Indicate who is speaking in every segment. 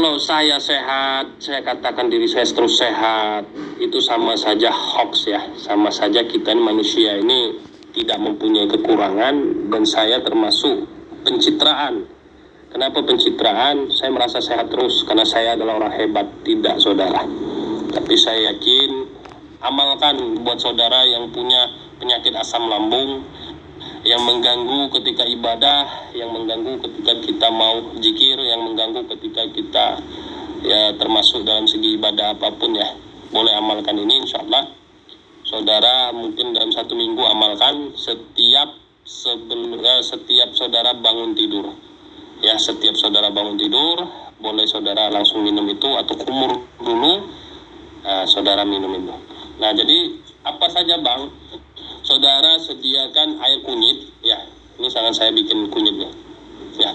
Speaker 1: Kalau saya sehat, saya katakan diri saya terus sehat, itu sama saja hoax ya. Sama saja kita ini manusia ini tidak mempunyai kekurangan, dan saya termasuk pencitraan. Kenapa pencitraan? Saya merasa sehat terus karena saya adalah orang hebat. Tidak, saudara. Tapi saya yakin, amalkan buat saudara yang punya penyakit asam lambung, yang mengganggu ketika ibadah, yang mengganggu ketika kita mau zikir, yang mengganggu ketika kita ya termasuk dalam segi ibadah apapun ya. Boleh amalkan ini, insya Allah. Saudara mungkin dalam 1 minggu amalkan setiap saudara bangun tidur. Ya, setiap saudara bangun tidur, boleh saudara langsung minum itu atau kumur dulu, saudara minum itu. Nah, jadi apa saja bang? Saudara sediakan air kunyit, ya. Ini sangat saya bikin kunyitnya, ya.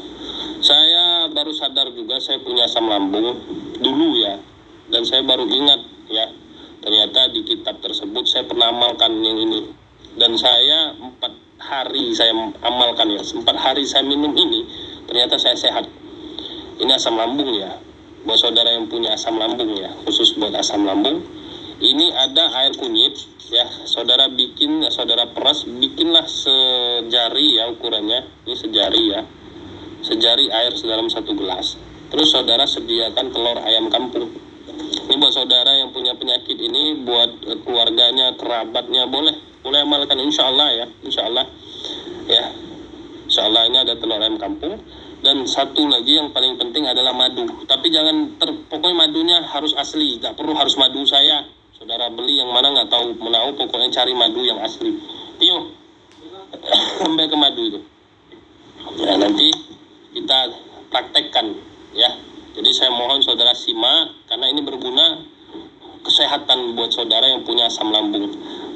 Speaker 1: Saya baru sadar juga saya punya asam lambung dulu ya, dan saya baru ingat ya. Ternyata di kitab tersebut saya pernah amalkan yang ini, dan saya 4 hari saya amalkan ya. 4 hari saya minum ini, ternyata saya sehat. Ini asam lambung ya. Buat saudara yang punya asam lambung ya, khusus buat asam lambung. Ini ada air kunyit ya, saudara bikin, saudara peras, bikinlah sejari ya ukurannya, ini sejari ya, sejari air dalam 1 gelas. Terus saudara sediakan telur ayam kampung. Ini buat saudara yang punya penyakit ini, buat keluarganya, kerabatnya, boleh amalkan, insya Allah ya, insya Allah ya, insya Allah. Ini ada telur ayam kampung. Dan satu lagi yang paling penting adalah madu. Tapi jangan pokoknya madunya harus asli, nggak perlu harus madu saya. Saudara beli yang mana nggak tahu menau, pokoknya cari madu yang asli. Iyo, sampai ke madu itu. Ya, nanti kita praktekkan ya. Jadi saya mohon saudara simak, karena ini berguna kesehatan buat saudara yang punya asam lambung.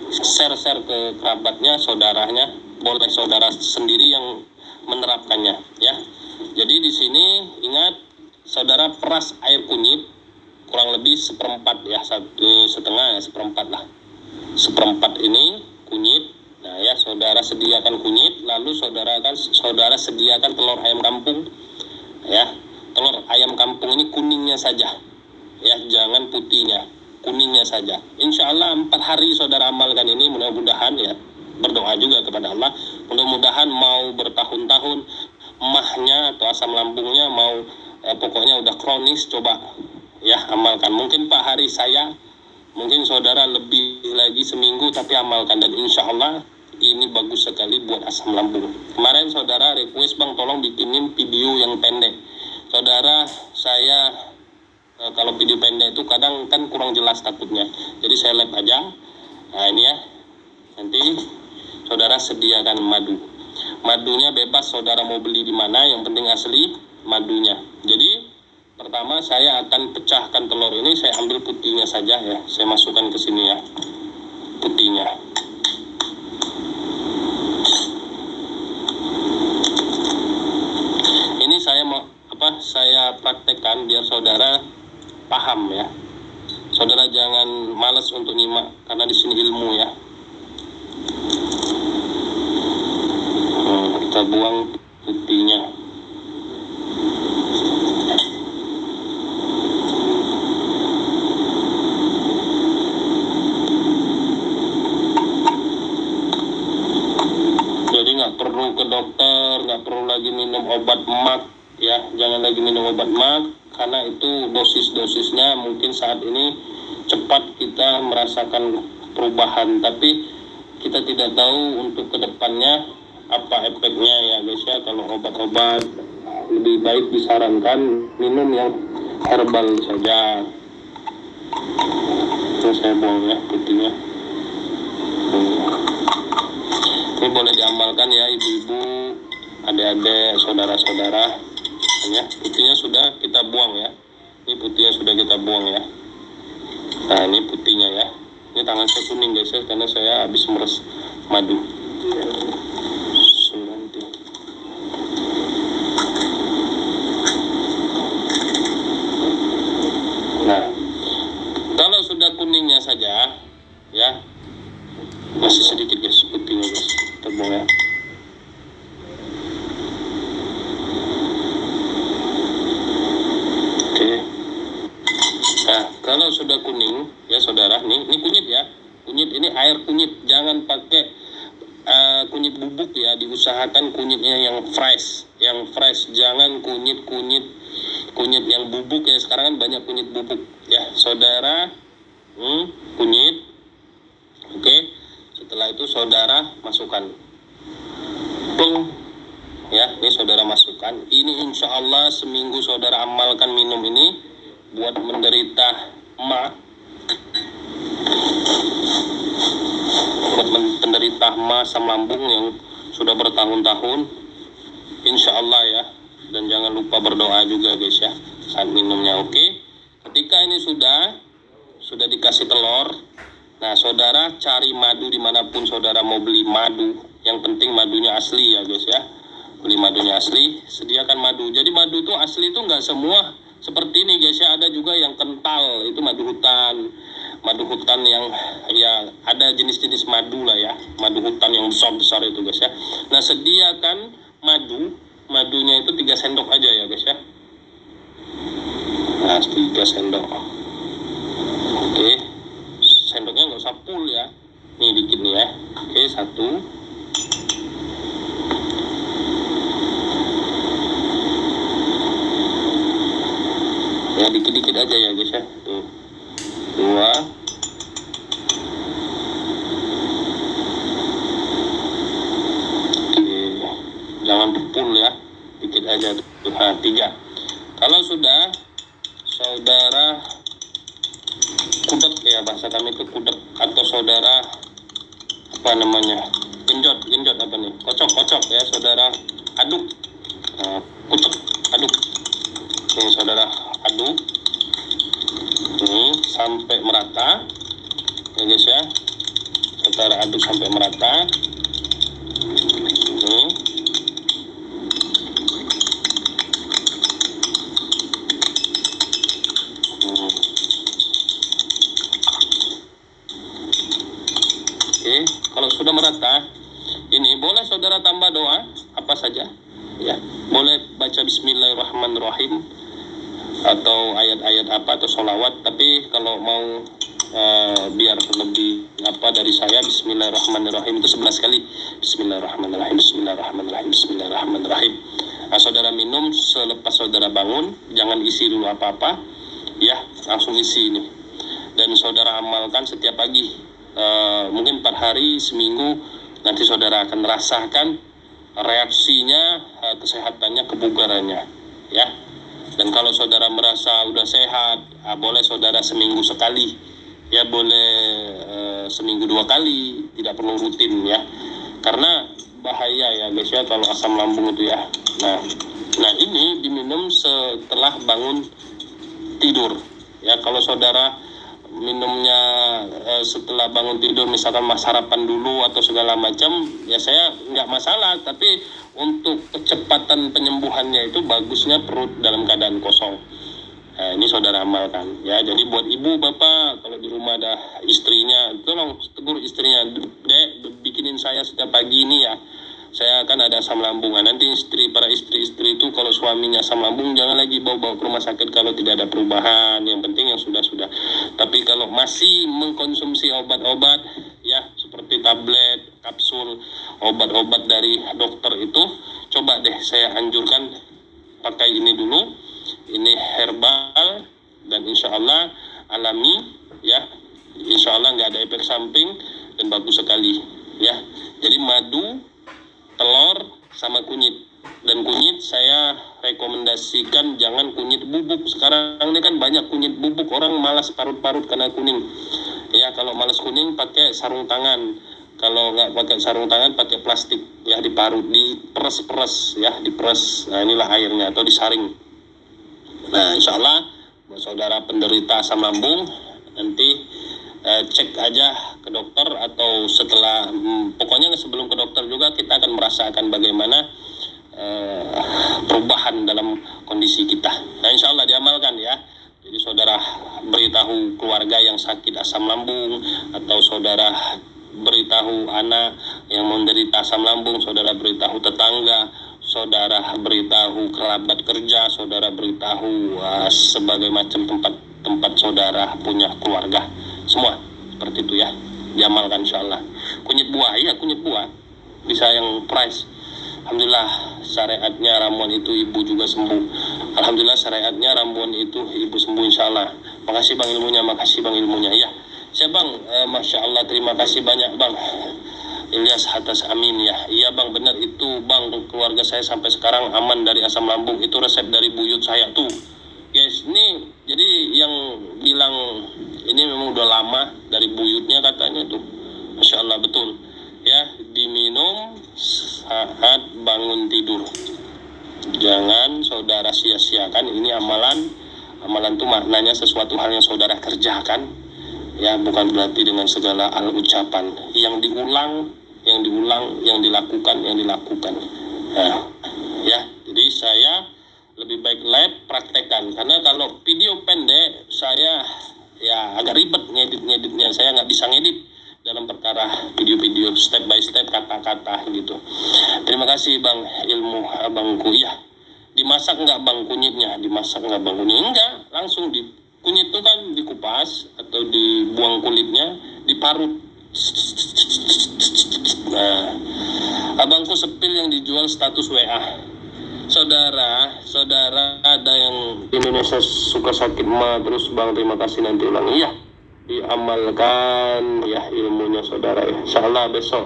Speaker 1: Share ke kerabatnya, saudaranya, boleh saudara sendiri yang menerapkannya ya. Jadi di sini ingat, saudara peras air kunyit kurang lebih 1/4 ya, 1,5 ya, 1/4 lah. 1/4 ini kunyit. Nah ya, saudara sediakan kunyit, lalu saudara sediakan telur ayam kampung ya. Telur ayam kampung ini kuningnya saja ya, jangan putihnya, kuningnya saja. Insya Allah 4 hari saudara amalkan ini, mudah-mudahan ya. Berdoa juga kepada Allah, mudah-mudahan mau bertahun-tahun emahnya atau asam lambungnya mau pokoknya udah kronis, coba ya amalkan. Mungkin 4 hari saya, mungkin saudara lebih lagi seminggu, tapi amalkan, dan insya Allah ini bagus sekali buat asam lambung. Kemarin saudara request, bang tolong bikinin video yang pendek. Saudara, saya kalau video pendek itu kadang kan kurang jelas takutnya, jadi saya live aja. Nah ini ya, nanti saudara sediakan madu. Madunya bebas saudara mau beli di mana, yang penting asli madunya. Jadi pertama saya akan pecahkan telur ini, saya ambil putihnya saja ya, saya masukkan ke sini ya, putihnya. Ini saya praktekkan biar saudara paham ya. Saudara jangan malas untuk nyimak, karena di sini ilmu ya. Kita buang putihnya. Jadi nggak perlu ke dokter, nggak perlu lagi minum obat MAG ya, jangan lagi minum obat MAG, karena itu dosis-dosisnya mungkin saat ini cepat kita merasakan perubahan, tapi kita tidak tahu untuk kedepannya apa efeknya ya guys ya. Kalau obat-obat lebih baik disarankan minum yang herbal saja. Itu saya buang ya putihnya. Ini boleh diamalkan ya ibu-ibu, adik-adik, saudara-saudara ya. Putihnya sudah kita buang ya. Ini putihnya sudah kita buang ya. Nah ini putihnya ya. Ini tangan saya kuning guys ya, karena saya habis meres madu. Nah, kalau sudah kuningnya saja ya, masih sedikit guys putihnya guys, kita buang ya. Oke. Nah, kalau sudah kuning, ya saudara, ini kunyit ya. Kunyit ini air kunyit, jangan pakai kunyit bubuk ya, diusahakan kunyitnya yang fresh, jangan kunyit yang bubuk ya. Sekarang kan banyak kunyit bubuk ya, saudara. Kunyit, oke. Setelah itu saudara masukkan, ya. Ini saudara masukkan. Ini insya Allah seminggu saudara amalkan minum ini buat menderita asam lambung yang sudah bertahun-tahun, insya Allah ya. Dan jangan lupa berdoa juga guys ya saat minumnya, oke. Ketika ini sudah dikasih telur, nah saudara cari madu dimanapun saudara mau beli madu, yang penting madunya asli ya guys ya. Beli madunya asli, sediakan madu. Jadi madu itu asli itu nggak semua seperti ini guys ya, ada juga yang kental, itu madu hutan yang ya ada jenis-jenis madu lah ya, madu hutan yang besar-besar itu guys ya. Nah sediakan madunya itu 3 sendok aja ya guys ya. Nah 3 sendok, oke. Sendoknya nggak usah full ya, nih dikit nih ya, oke. 1, ya dikit-dikit aja ya guys ya. Tuh 2, jangan full ya, dikit aja tuh. 3. Kalau sudah saudara kudek ya, bahasa kami itu kudek, atau saudara apa namanya, genjot apa nih, kocok ya saudara, aduk. Kucek, aduk. Ini saudara aduk ini sampai merata ya guys ya. Saudara aduk sampai merata ini. Oke, kalau sudah merata, ini boleh saudara tambah doa apa saja ya. Boleh baca Bismillahirrahmanirrahim atau ayat-ayat apa atau sholawat. Tapi kalau mau biar lebih dari saya, Bismillahirrahmanirrahim itu 11 kali. Bismillahirrahmanirrahim, Bismillahirrahmanirrahim, Bismillahirrahmanirrahim. Nah, saudara minum selepas saudara bangun, jangan isi dulu apa-apa ya, langsung isi ini. Dan saudara amalkan setiap pagi, mungkin 4 hari, seminggu, nanti saudara akan merasakan reaksinya, kesehatannya, kebugarannya ya. Dan kalau saudara merasa udah sehat, boleh saudara seminggu sekali ya, boleh seminggu 2 kali, tidak perlu rutin ya, karena bahaya ya guys ya kalau asam lambung itu ya. Nah ini diminum setelah bangun tidur ya. Kalau saudara minumnya setelah bangun tidur, misalkan sarapan dulu atau segala macam ya, saya nggak masalah. Tapi untuk kecepatan penyembuhannya itu bagusnya perut dalam keadaan kosong. Nah, ini saudara amalkan ya. Jadi buat ibu bapak, kalau di rumah ada istrinya, tolong tegur istrinya, Dek, bikinin saya setiap pagi ini ya, saya kan ada asam lambung. Nanti para istri-istri itu kalau suaminya asam lambung, jangan lagi bawa-bawa ke rumah sakit kalau tidak ada perubahan. Yang penting yang sudah-sudah. Tapi kalau masih mengkonsumsi obat-obat ya, seperti tablet, kapsul, obat-obat dari dokter itu, coba deh saya anjurkan pakai ini dulu. Ini herbal dan insya Allah alami ya. Insya Allah nggak ada efek samping dan bagus sekali ya. Jadi madu, telur, sama kunyit. Dan kunyit saya rekomendasikan jangan kunyit bubuk. Sekarang ini kan banyak kunyit bubuk, orang malas parut-parut karena kuning ya. Kalau malas kuning pakai sarung tangan. Kalau nggak pakai sarung tangan, pakai plastik ya, diparut, diperes ya, diperes. Nah inilah airnya, atau disaring. Nah insya Allah buat saudara penderita asam lambung, nanti cek aja ke dokter, atau setelah pokoknya sebelum ke dokter juga kita akan merasakan bagaimana perubahan dalam kondisi kita. Nah insya Allah diamalkan ya. Jadi saudara beritahu keluarga yang sakit asam lambung, atau saudara beritahu anak yang menderita asam lambung, saudara beritahu tetangga, saudara beritahu kerabat kerja, saudara beritahu sebagai macam tempat tempat saudara punya keluarga semua, seperti itu ya, diamalkan insyaallah. Kunyit buah bisa yang price. Alhamdulillah syariatnya ramuan itu ibu juga sembuh. Alhamdulillah syariatnya ramuan itu ibu sembuh insyaallah. Makasih bang ilmunya. Iya siap bang, masya Allah, terima kasih banyak bang Ilyas atas amin ya. Iya bang, benar itu bang, keluarga saya sampai sekarang aman dari asam lambung. Itu resep dari buyut saya tuh guys. Ini jadi yang bilang ini memang udah lama dari buyutnya katanya tuh, masya Allah, betul ya, diminum saat bangun tidur. Jangan saudara sia-siakan ini amalan tuh maknanya sesuatu hal yang saudara kerjakan ya, bukan berarti dengan segala ucapan yang diulang, yang dilakukan nah, ya. Jadi saya lebih baik live praktekkan, karena kalau video pendek saya ya agak ribet ngeditnya, saya nggak bisa ngedit dalam perkara video-video step by step, kata-kata gitu. Terima kasih bang ilmu abangku ya. Dimasak nggak bang kunyitnya? Enggak, langsung di kunyit itu kan dikupas atau dibuang kulitnya, diparut. Nah, abangku sepil yang dijual status WA. Saudara ada yang di Indonesia suka sakit mah terus bang, terima kasih, nanti ulang. Iya, diamalkan ya ilmunya saudara ya. Insyaallah besok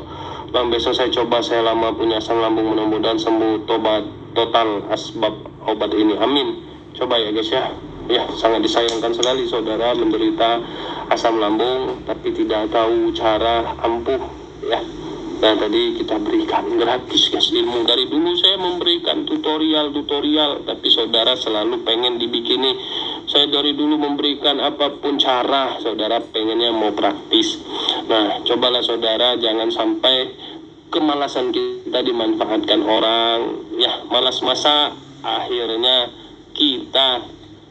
Speaker 1: saya coba, saya lama punya asam lambung, mudah-mudahan sembuh total asbab obat ini, amin. Coba ya guys ya. Ya, sangat disayangkan sekali saudara menderita asam lambung tapi tidak tahu cara ampuh ya. Nah tadi kita berikan gratis guys ilmu. Dari dulu saya memberikan tutorial, tapi saudara selalu pengen dibikini. Saya dari dulu memberikan apapun cara, saudara pengennya mau praktis. Nah cobalah saudara, jangan sampai kemalasan kita dimanfaatkan orang ya. Malas masak, akhirnya kita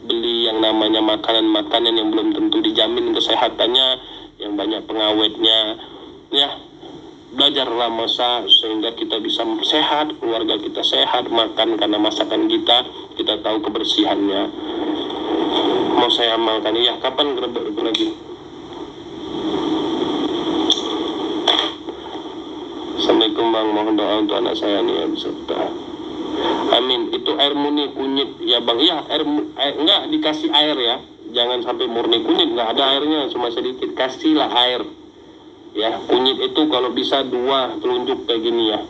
Speaker 1: beli yang namanya makanan yang belum tentu dijamin kesehatannya, yang banyak pengawetnya ya. Belajarlah masak sehingga kita bisa sehat, keluarga kita sehat, makan karena masakan kita tahu kebersihannya. Mau saya amalkan ya. Kapan gerebek itu lagi? Assalamualaikum bang, mohon doa untuk anak saya nih ya, beserta. Amin. Itu air murni kunyit ya bang. Iya, air enggak dikasih air ya. Jangan sampai murni kunyit, enggak ada airnya, cuma sedikit. Kasihlah air. Ya, kunyit itu kalau bisa 2 telunjuk kayak gini ya.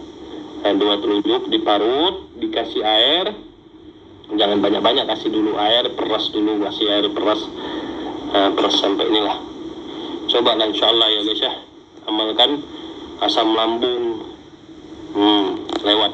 Speaker 1: Nah, 2 telunjuk diparut, dikasih air. Jangan banyak-banyak, kasih dulu air, peras dulu, kasih air peras. Nah, peras sampai inilah. Cobalah insyaallah ya guys ya. Amalkan asam lambung lewat